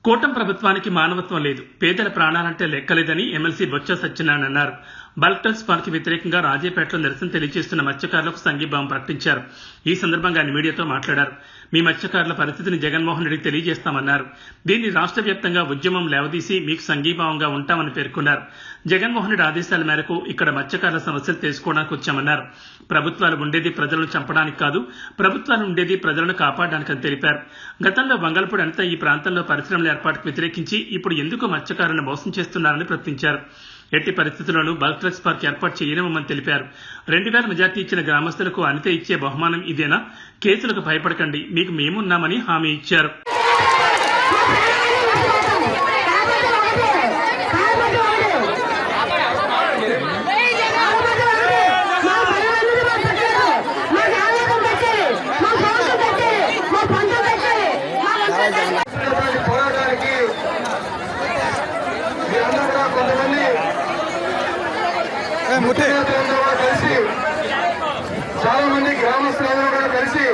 కూటమి ప్రభుత్వానికి మానవత్వం లేదు, పేదల ప్రాణాలంటే లెక్కలేదని ఎమ్మెల్సీ బొత్స సత్యనారాయణ అన్నారు. బల్క్ టాక్స్ పార్క్ వ్యతిరేకంగా రాజేపేటలో నిరసన తెలియజేస్తున్న మత్స్యకారులకు సంఘీభావం ప్రకటించారు. ఈ సందర్భంగా ఆయన మీడియాతో మాట్లాడారు. మీ మత్స్యకారుల పరిస్థితిని జగన్మోహన్ రెడ్డికి తెలియజేస్తామన్నారు. దీన్ని రాష్ట్ర వ్యాప్తంగా ఉద్యమం లేవదీసి మీకు సంఘీభావంగా ఉంటామని పేర్కొన్నారు. జగన్మోహన్ రెడ్డి ఆదేశాల మేరకు ఇక్కడ మత్స్యకారుల సమస్యలు తెలుసుకోవడానికి వచ్చామన్నారు. ప్రభుత్వాలు ఉండేది ప్రజలను చంపడానికి కాదు, ప్రభుత్వాలు ఉండేది ప్రజలను కాపాడడానికని తెలిపారు. గతంలో వంగలపూడి అంతా ఈ ప్రాంతంలో పరిశ్రమల ఏర్పాటుకు వ్యతిరేకించి ఇప్పుడు ఎందుకు మత్స్యకారులను మోసం చేస్తున్నారని ప్రశ్నించారు. ఎట్టి పరిస్థితుల్లోనూ బల్క్ టాక్స్ పార్క్ ఏర్పాటు చేయలేమని తెలిపారు. 2000 మెజార్టీ ఇచ్చిన గ్రామస్తులకు అనిత ఇచ్చే బహుమానం ఇదేనా? కేసులకు భయపడకండి, మీకు మేమున్నామని హామీ ఇచ్చారు. కలిసి చాలా మంది గ్రామస్తులందరూ కూడా కలిసి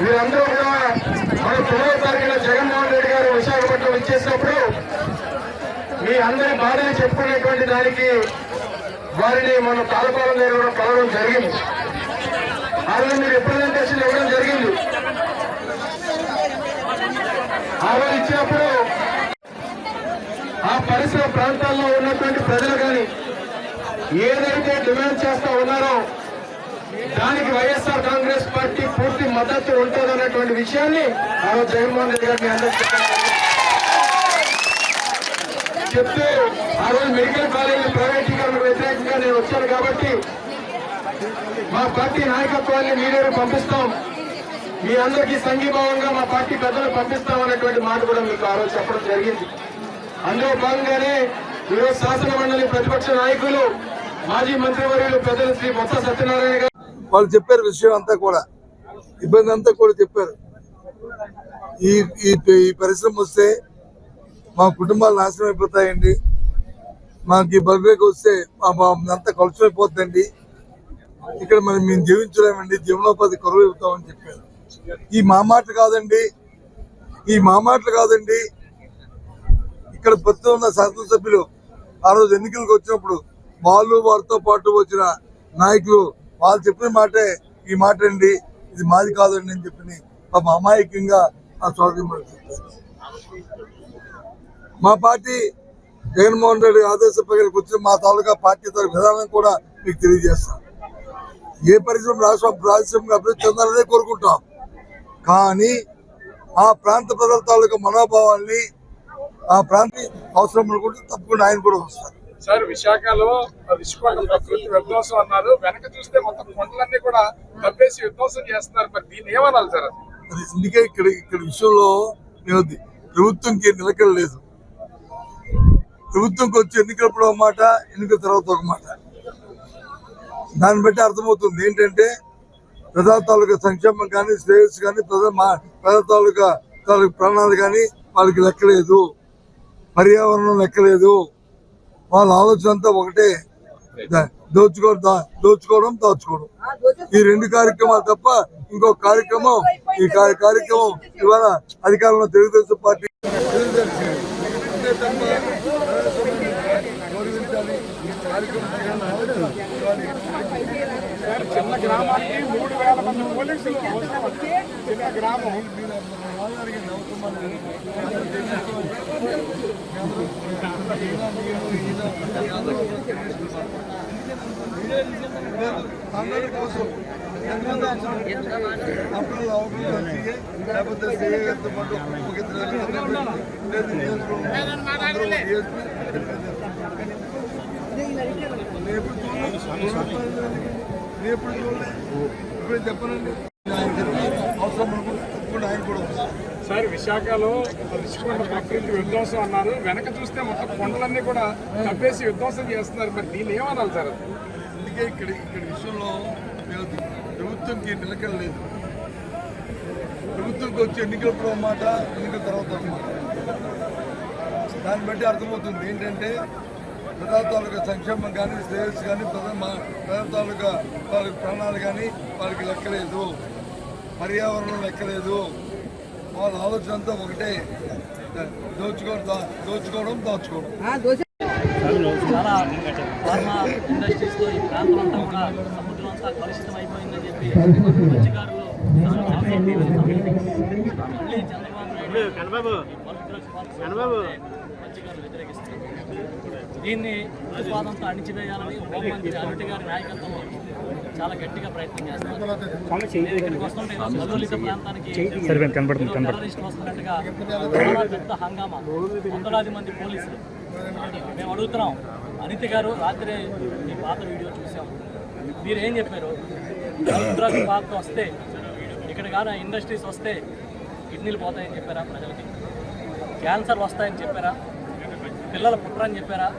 వీరందరూ కూడా మన 9వ తారీఖున జగన్మోహన్ రెడ్డి గారు విశాఖపట్నం ఇచ్చేసినప్పుడు మీ అందరి బాధని చెప్పుకునేటువంటి దానికి వారిని మన తాలపాలెం దగ్గర కూడా కలవడం జరిగింది. ఆ రోజు మీరు రిప్రజెంటేషన్ ఇవ్వడం జరిగింది. ఆ రోజు ఇచ్చినప్పుడు ఆ పరిసర ప్రాంతాల్లో ఉన్నటువంటి ప్రజలు కానీ ఏదైతే డిమాండ్ చేస్తా ఉన్నారో దానికి వైఎస్ఆర్ కాంగ్రెస్ పార్టీ పూర్తి మద్దతు ఉంటుందన్నటువంటి విషయాన్ని ఆ రోజు జగన్మోహన్ రెడ్డి గారిని అందరికీ చెప్తూ ఆ రోజు మెడికల్ కాలేజీ ప్రైవేటీకరణ వ్యతిరేకంగా నేను వచ్చాను కాబట్టి మా పార్టీ నాయకత్వాన్ని మీ దగ్గర పంపిస్తాం, మీ అందరికీ సంఘీభావంగా మా పార్టీ పెద్దలు పంపిస్తాం అనేటువంటి మాట కూడా మీకు ఆ రోజు చెప్పడం జరిగింది. అందులో భాగంగానే ఈరోజు శాసన మండలి ప్రతిపక్ష నాయకులు మాజీ మంత్రివర్యులు పెద్దలు శ్రీ బొత్స సత్యనారాయణ గారు వాళ్ళు చెప్పారు. విషయం అంతా కూడా ఇబ్బంది అంతా కూడా చెప్పారు. ఈ పరిశ్రమ వస్తే మా కుటుంబాలు నాశనం అయిపోతాయండి, మాకు ఈ బల్క్ వస్తే అంతా కలుషమైపోతుందండి, ఇక్కడ మేము జీవించలేమండి, జీవనోపాధి కరువు అవుతామని చెప్పారు. ఈ మాటలు కాదండి, ఇక్కడ ప్రస్తుతం ఉన్న శాసనసభ్యులు ఆ రోజు ఎన్నికలకు వచ్చినప్పుడు వారితో పాటు వచ్చిన నాయకులు వాళ్ళు చెప్పిన మాటే ఈ మాట అండి, ఇది మాది కాదండి అని చెప్పి పాప అమాయకంగా ఆ స్వాగతం చెప్పారు. మా పార్టీ జగన్మోహన్ రెడ్డి ఆదేశ ప్రకారం వచ్చిన మా తాలూకా పార్టీ విధానం కూడా మీకు తెలియజేస్తాం. ఏ పరిశ్రమ రాష్ట్రం అభివృద్ధి చెందాలనే కోరుకుంటాం, కానీ ఆ ప్రాంత ప్రజల తాలూకా మనోభావాల్ని ఆ ప్రాంత అవసరం అనుకుంటే తప్పకుండా ఆయన కూడా వస్తారు. సార్, విశాఖలో ప్రకృతి విధ్వంసం అన్నారు, వెనక చూస్తే మొత్తం కొండలన్నీ కూడా తప్పేసి విధ్వంసం చేస్తున్నారు, మరి దీన్ని ఏమనాలి సార్? అందుకే ఇక్కడ విషయంలో ప్రభుత్వంకి నిలకడ లేదు. ప్రభుత్వంకి వచ్చి ఎన్నికలప్పుడు ఒక మాట, ఎన్నికల తర్వాత ఒక మాట. దాన్ని బట్టి అర్థమవుతుంది ఏంటంటే ప్రజా తాలూకా సంక్షేమం కానీ, శ్రేయస్సు కానీ, ప్రజా తాలూకా ప్రాణాలు కానీ వాళ్ళకి లెక్కలేదు, పర్యావరణం లెక్కలేదు. వాళ్ళ ఆలోచన అంతా ఒకటే, దోచుకోవడం దాచుకోవడం. ఈ 2 కార్యక్రమాలు తప్ప ఇంకొక కార్యక్రమం ఈ కార్యక్రమం ఇవాళ అధికారంలో తెలుగుదేశం పార్టీ చిన్న గ్రామానికి 3000 మంది పోలీసులు, చిన్న గ్రామం అందరి కోసం లేకపోతే ఇప్పుడు చెప్పనండి అవసరం అనుకుంటే ఆయన కూడా సార్. విశాఖలో రుషికొండ ప్రకృతి విధ్వంసం అన్నారు, వెనక చూస్తే మొత్తం కొండలన్నీ కూడా తప్పేసి విధ్వంసం చేస్తున్నారు, మరి దీన్ని ఏమనాలి సార్? అందుకే ఇక్కడ విషయంలో ప్రభుత్వంకి నిలకడ లేదు. ప్రభుత్వంకి వచ్చి ఎన్నికలప్పుడు ఒక మాట, ఎన్నికల తర్వాత ఒక మాట. దాన్ని బట్టి అర్థమవుతుంది ఏంటంటే ప్రజా తాలూకా సంక్షేమం కానీ, శ్రేయస్సు కానీ, ప్రజా తాలూకా ప్రాణాలు కానీ వాళ్ళకి లెక్కలేదు, పర్యావరణం లెక్కలేదు. వాళ్ళ ఆలోచన అంతా ఒకటే, దోచుకోవడం దాచుకోవడం. చాలా ఫార్మా ఇండస్ట్రీస్లో ఈ ప్రాంతం అంతా కూడా సముద్రం అంతా కలుషితం అయిపోయిందని చెప్పి మత్స్యకారులు మళ్ళీ చంద్రబాబు నాయుడు బల్క్ డ్రగ్స్ మత్స్యకారులు వ్యతిరేకిస్తారు. దీన్ని ఉత్పాదంతో అణిచివేయాలని హోంమంత్రి అనిత గారి నాయకత్వంలో చాలా గట్టిగా ప్రయత్నం చేస్తున్నారు. ఇక్కడికి వస్తుంటే కల్లోలిత ప్రాంతానికి టెర్రరిస్టులు వస్తున్నట్టుగా చాలా పెద్ద హంగామా, వందలాది మంది పోలీసులు. మేము అడుగుతున్నాం, అనిత గారు రాత్రి మీ పాత వీడియో చూసాం, మీరు ఏం చెప్పారు? డ్రగ్ పార్క్ వస్తే ఇక్కడ కానీ ఇండస్ట్రీస్ వస్తే కిడ్నీలు పోతాయని చెప్పారా? ప్రజలకి క్యాన్సర్ వస్తాయని చెప్పారా? పిల్లలు పుట్టరని చెప్పారా?